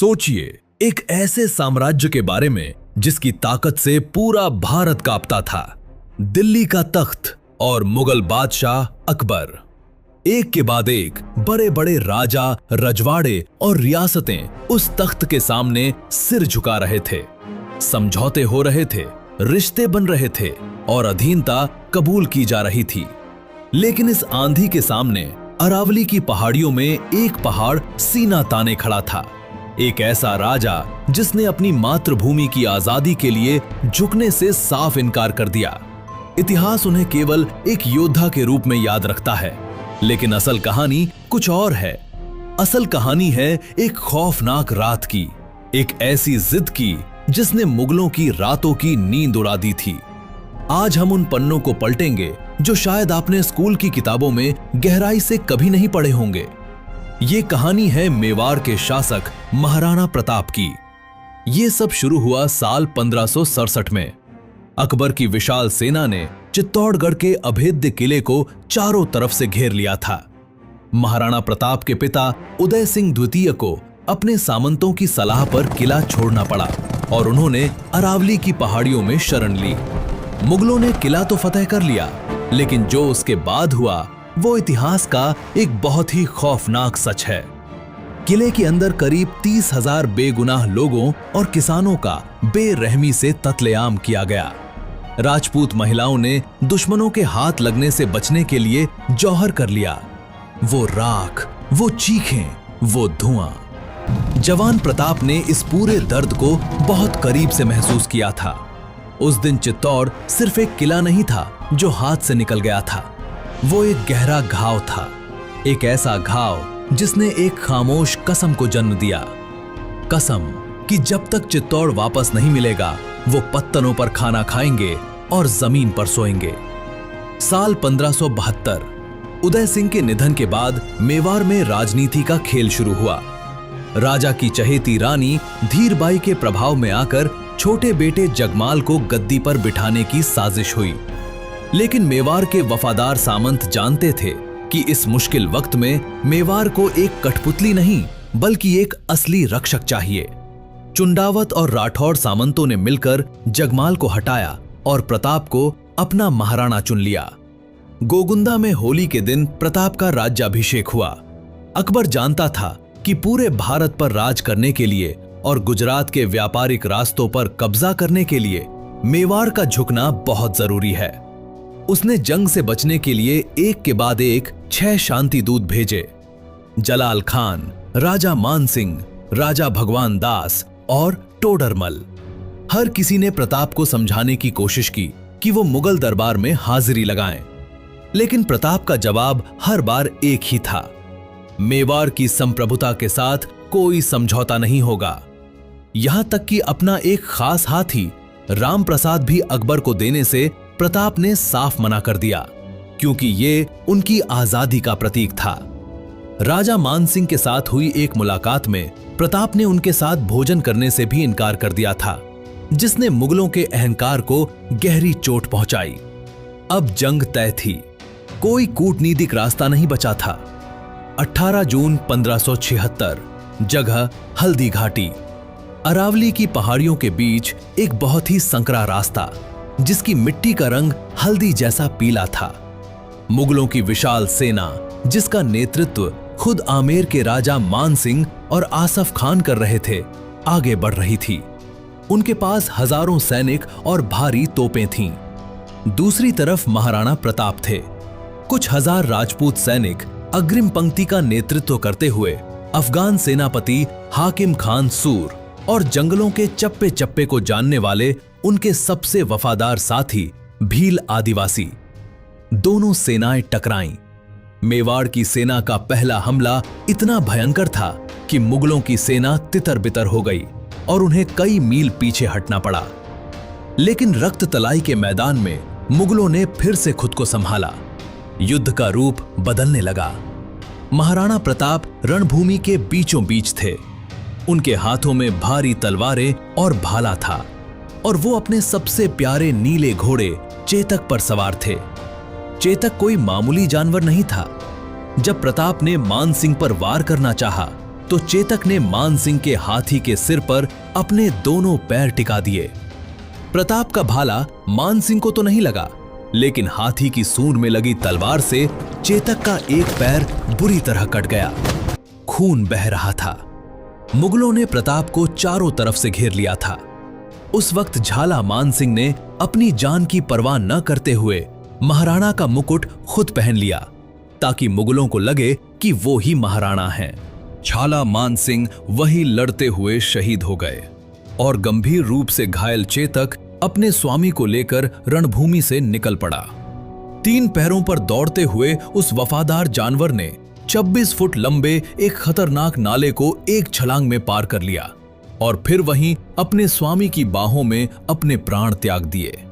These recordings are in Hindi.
सोचिए, एक ऐसे साम्राज्य के बारे में जिसकी ताकत से पूरा भारत कांपता था। दिल्ली का तख्त और मुगल बादशाह अकबर एक के बाद एक बड़े बड़े राजा, रजवाड़े और रियासतें उस तख्त के सामने सिर झुका रहे थे। समझौते हो रहे थे, रिश्ते बन रहे थे और अधीनता कबूल की जा रही थी। लेकिन इस आंधी के सामने अरावली की पहाड़ियों में एक पहाड़ सीना ताने खड़ा था। एक ऐसा राजा जिसने अपनी मातृभूमि की आजादी के लिए झुकने से साफ इनकार कर दिया। इतिहास उन्हें केवल एक योद्धा के रूप में याद रखता है, लेकिन असल कहानी कुछ और है। असल कहानी है एक खौफनाक रात की, एक ऐसी जिद की जिसने मुगलों की रातों की नींद उड़ा दी थी। आज हम उन पन्नों को पलटेंगे जो शायद आपने स्कूल की किताबों में गहराई से कभी नहीं पढ़े होंगे। ये कहानी है मेवाड़ के शासक महाराणा प्रताप की। ये सब शुरू हुआ साल 1567 में। अकबर की विशाल सेना ने चित्तौड़गढ़ के अभेद्य किले को चारों तरफ से घेर लिया था। महाराणा प्रताप के पिता उदय सिंह द्वितीय को अपने सामंतों की सलाह पर किला छोड़ना पड़ा और उन्होंने अरावली की पहाड़ियों में शरण ली। मुगलों ने किला तो फतह कर लिया, लेकिन जो उसके बाद हुआ वो इतिहास का एक बहुत ही खौफनाक सच है। किले के अंदर करीब 30,000 बेगुनाह लोगों और किसानों का बेरहमी से कत्लेआम किया गया। राजपूत महिलाओं ने दुश्मनों के हाथ लगने से बचने के लिए जौहर कर लिया। वो राख, वो चीखें, वो धुआं। जवान प्रताप ने इस पूरे दर्द को बहुत करीब से महसूस किया था। उस दिन चित्तौड़ सिर्फ एक किला नहीं था जो हाथ से निकल गया था, वो एक गहरा घाव था। एक ऐसा घाव जिसने एक खामोश कसम को जन्म दिया। कसम कि जब तक चित्तौड़ वापस नहीं मिलेगा वो पत्तनों पर खाना खाएंगे और जमीन पर सोएंगे। साल 1572 उदय सिंह के निधन के बाद मेवाड़ में राजनीति का खेल शुरू हुआ। राजा की चहेती रानी धीरबाई के प्रभाव में आकर छोटे बेटे जगमाल को गद्दी पर बिठाने की साजिश हुई। लेकिन मेवाड़ के वफादार सामंत जानते थे कि इस मुश्किल वक्त में मेवाड़ को एक कठपुतली नहीं बल्कि एक असली रक्षक चाहिए। चुंडावत और राठौड़ सामंतों ने मिलकर जगमाल को हटाया और प्रताप को अपना महाराणा चुन लिया। गोगुंदा में होली के दिन प्रताप का राज्याभिषेक हुआ। अकबर जानता था कि पूरे भारत पर राज करने के लिए और गुजरात के व्यापारिक रास्तों पर कब्जा करने के लिए मेवाड़ का झुकना बहुत जरूरी है। उसने जंग से बचने के लिए एक के बाद एक 6 शांति दूत भेजे। जलाल खान, राजा मान सिंह, राजा भगवान दास और टोडरमल। हर किसी ने प्रताप को समझाने की कोशिश की कि वो मुगल दरबार में हाजिरी लगाएं, लेकिन प्रताप का जवाब हर बार एक ही था, मेवाड़ की संप्रभुता के साथ कोई समझौता नहीं होगा। यहां तक कि अपना एक खास हाथी राम प्रसाद भी अकबर को देने से प्रताप ने साफ मना कर दिया, क्योंकि ये उनकी आजादी का प्रतीक था। राजा मान सिंह के साथ हुई एक मुलाकात में प्रताप ने उनके साथ भोजन करने से भी इनकार कर दिया था, जिसने मुगलों के अहंकार को गहरी चोट पहुंचाई। अब जंग तय थी, कोई कूटनीतिक रास्ता नहीं बचा था। 18 जून 1576, जगह हल्दी घाटी। अरावली की पहाड़ियों के बीच एक बहुत ही संकरा रास्ता, जिसकी मिट्टी का रंग हल्दी जैसा पीला था। मुगलों की विशाल सेना, जिसका नेतृत्व खुद आमेर के राजा मान सिंह और आसफ खान कर रहे थे, आगे बढ़ रही थी। उनके पास हजारों सैनिक और भारी तोपें थीं। दूसरी तरफ महाराणा प्रताप थे। कुछ हजार राजपूत सैनिक अग्रिम पंक्ति का नेतृत्व करते हुए अफगान सेनापति हाकिम खान सूर और जंगलों के चप्पे चप्पे को जानने वाले उनके सबसे वफादार साथी भील आदिवासी। दोनों सेनाएं टकराईं। मेवाड़ की सेना का पहला हमला इतना भयंकर था कि मुगलों की सेना तितर बितर हो गई और उन्हें कई मील पीछे हटना पड़ा। लेकिन रक्त तलाई के मैदान में मुगलों ने फिर से खुद को संभाला। युद्ध का रूप बदलने लगा। महाराणा प्रताप रणभूमि के बीचों बीच थे। उनके हाथों में भारी तलवारें और भाला था और वो अपने सबसे प्यारे नीले घोड़े चेतक पर सवार थे। चेतक कोई मामूली जानवर नहीं था। जब प्रताप ने मान सिंह पर वार करना चाहा तो चेतक ने मान सिंह के हाथी के सिर पर अपने दोनों पैर टिका दिए। प्रताप का भाला मान सिंह को तो नहीं लगा, लेकिन हाथी की सूंड में लगी तलवार से चेतक का एक पैर बुरी तरह कट गया। खून बह रहा था। मुगलों ने प्रताप को चारों तरफ से घेर लिया था। उस वक्त झाला मान सिंह ने अपनी जान की परवाह न करते हुए महाराणा का मुकुट खुद पहन लिया, ताकि मुगलों को लगे कि वो ही महाराणा हैं। झाला मान सिंह वही लड़ते हुए शहीद हो गए और गंभीर रूप से घायल चेतक अपने स्वामी को लेकर रणभूमि से निकल पड़ा। 3 पैरों पर दौड़ते हुए उस वफादार जानवर ने 26 फुट लंबे एक खतरनाक नाले को एक छलांग में पार कर लिया और फिर वहीं अपने स्वामी की बाहों में अपने प्राण त्याग दिए।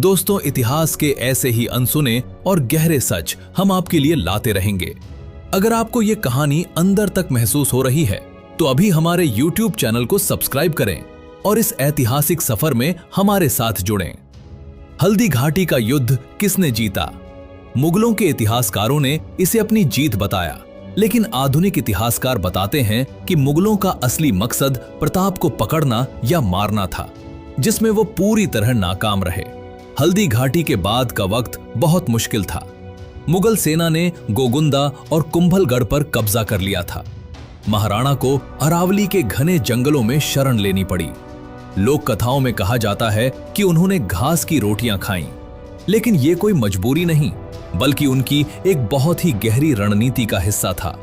दोस्तों, इतिहास के ऐसे ही अनसुने और गहरे सच हम आपके लिए लाते रहेंगे। अगर आपको ये कहानी अंदर तक महसूस हो रही है तो अभी हमारे YouTube चैनल को सब्सक्राइब करें और इस ऐतिहासिक सफर में हमारे साथ जुड़ें। हल्दी घाटी का युद्ध किसने जीता? मुगलों के इतिहासकारों ने इसे अपनी जीत बताया, लेकिन आधुनिक इतिहासकार बताते हैं कि मुगलों का असली मकसद प्रताप को पकड़ना या मारना था, जिसमें वो पूरी तरह नाकाम रहे। हल्दी घाटी के बाद का वक्त बहुत मुश्किल था। मुगल सेना ने गोगुंदा और कुंभलगढ़ पर कब्जा कर लिया था। महाराणा को अरावली के घने जंगलों में शरण लेनी पड़ी। लोक कथाओं में कहा जाता है कि उन्होंने घास की रोटियां खाईं, लेकिन ये कोई मजबूरी नहीं, बल्कि उनकी एक बहुत ही गहरी रणनीति का हिस्सा था।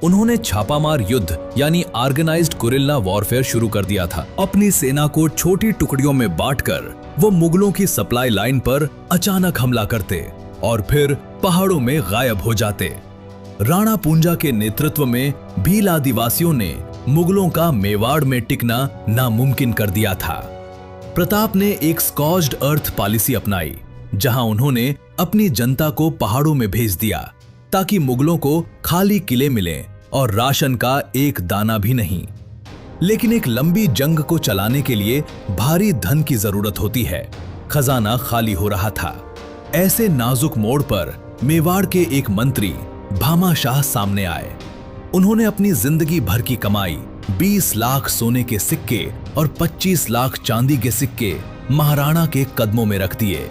उन्होंने छापामार युद्ध यानी ऑर्गेनाइज्ड गुरिल्ला वॉरफेयर शुरू कर दिया था। अपनी सेना को छोटी टुकड़ियों में बांटकर वो मुगलों की सप्लाई लाइन पर अचानक हमला करते और फिर पहाड़ों में गायब हो जाते। राणा पूंजा के नेतृत्व में भील आदिवासियों ने मुगलों का मेवाड़ में टिकना नामुमकिन कर दिया था। प्रताप ने एक स्कॉच्ड अर्थ पॉलिसी अपनाई, जहां उन्होंने अपनी जनता को पहाड़ों में भेज दिया ताकि मुगलों को खाली किले मिले और राशन का एक दाना भी नहीं। लेकिन एक लंबी जंग को चलाने के लिए भारी धन की जरूरत होती है। खजाना खाली हो रहा था। ऐसे नाजुक मोड़ पर मेवाड़ के एक मंत्री भामा शाह सामने आए। उन्होंने अपनी जिंदगी भर की कमाई 20 लाख सोने के सिक्के और 25 लाख चांदी के सिक्के महाराणा के कदमों में रख दिए।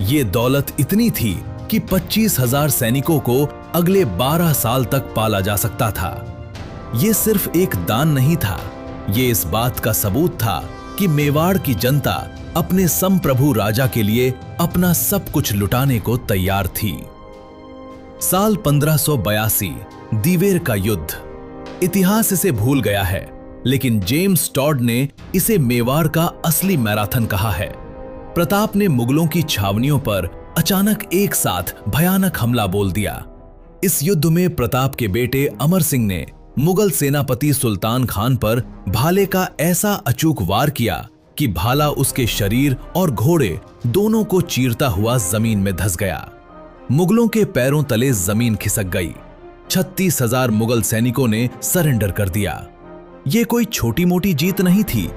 ये दौलत इतनी थी कि 25,000 सैनिकों को अगले 12 साल तक पाला जा सकता था। ये सिर्फ एक दान नहीं था, ये इस बात का सबूत था कि मेवाड़ की जनता अपने संप्रभु राजा के लिए अपना सब कुछ लुटाने को तैयार थी। साल 1582, दिवेर का युद्ध। इतिहास इसे भूल गया है, लेकिन जेम्स टॉड ने इसे मेवाड़ का असली मैराथन कहा है। प्रताप ने मुगलों की छावनियों पर अचानक एक साथ भयानक हमला बोल दिया। इस युद्ध में प्रताप के बेटे अमर सिंह ने मुगल सेनापति सुल्तान खान पर भाले का ऐसा अचूक वार किया कि भाला उसके शरीर और घोड़े दोनों को चीरता हुआ जमीन में धंस गया। मुगलों के पैरों तले जमीन खिसक गई। 36,000 मुगल सैनिकों ने सरेंडर कर दिया। ये कोई छोटी मोटी जीत नहीं थी।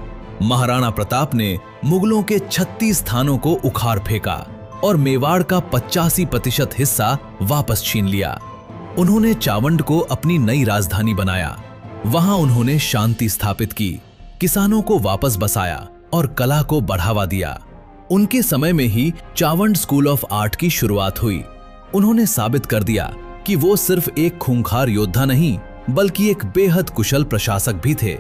महाराणा प्रताप ने मुगलों के 36 थानों को उखाड़ फेंका और मेवाड़ का 85% हिस्सा वापस छीन लिया। उन्होंने चावंड को अपनी नई राजधानी बनाया। वहां उन्होंने शांति स्थापित की, किसानों को वापस बसाया और कला को बढ़ावा दिया। उनके समय में ही चावंड स्कूल ऑफ आर्ट की शुरुआत हुई। उन्होंने साबित कर दिया कि वो सिर्फ एक खूंखार योद्धा नहीं, बल्कि एक बेहद कुशल प्रशासक भी थे।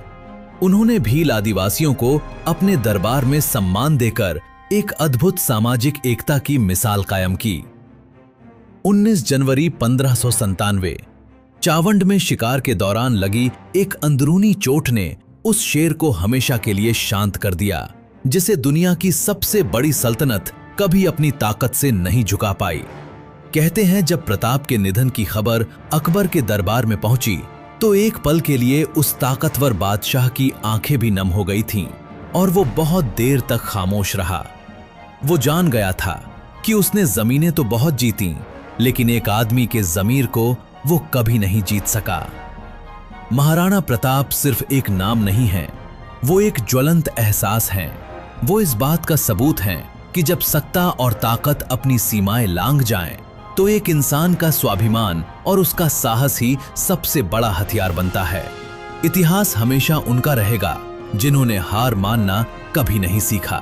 उन्होंने भील आदिवासियों को अपने दरबार में सम्मान देकर एक अद्भुत सामाजिक एकता की मिसाल कायम की। 19 जनवरी 1597, चावंड में शिकार के दौरान लगी एक अंदरूनी चोट ने उस शेर को हमेशा के लिए शांत कर दिया, जिसे दुनिया की सबसे बड़ी सल्तनत कभी अपनी ताकत से नहीं झुका पाई। कहते हैं जब प्रताप के निधन की खबर अकबर के दरबार में पहुंची तो एक पल के लिए उस ताकतवर बादशाह की आंखें भी नम हो गई थीं और वो बहुत देर तक खामोश रहा। वो जान गया था कि उसने जमीनें तो बहुत जीतीं, लेकिन एक आदमी के ज़मीर को वो कभी नहीं जीत सका। महाराणा प्रताप सिर्फ एक नाम नहीं है, वो एक ज्वलंत एहसास है। वो इस बात का सबूत है कि जब सत्ता और ताकत अपनी सीमाएं लांघ जाएं, तो एक इंसान का स्वाभिमान और उसका साहस ही सबसे बड़ा हथियार बनता है। इतिहास हमेशा उनका रहेगा जिन्होंने हार मानना कभी नहीं सीखा।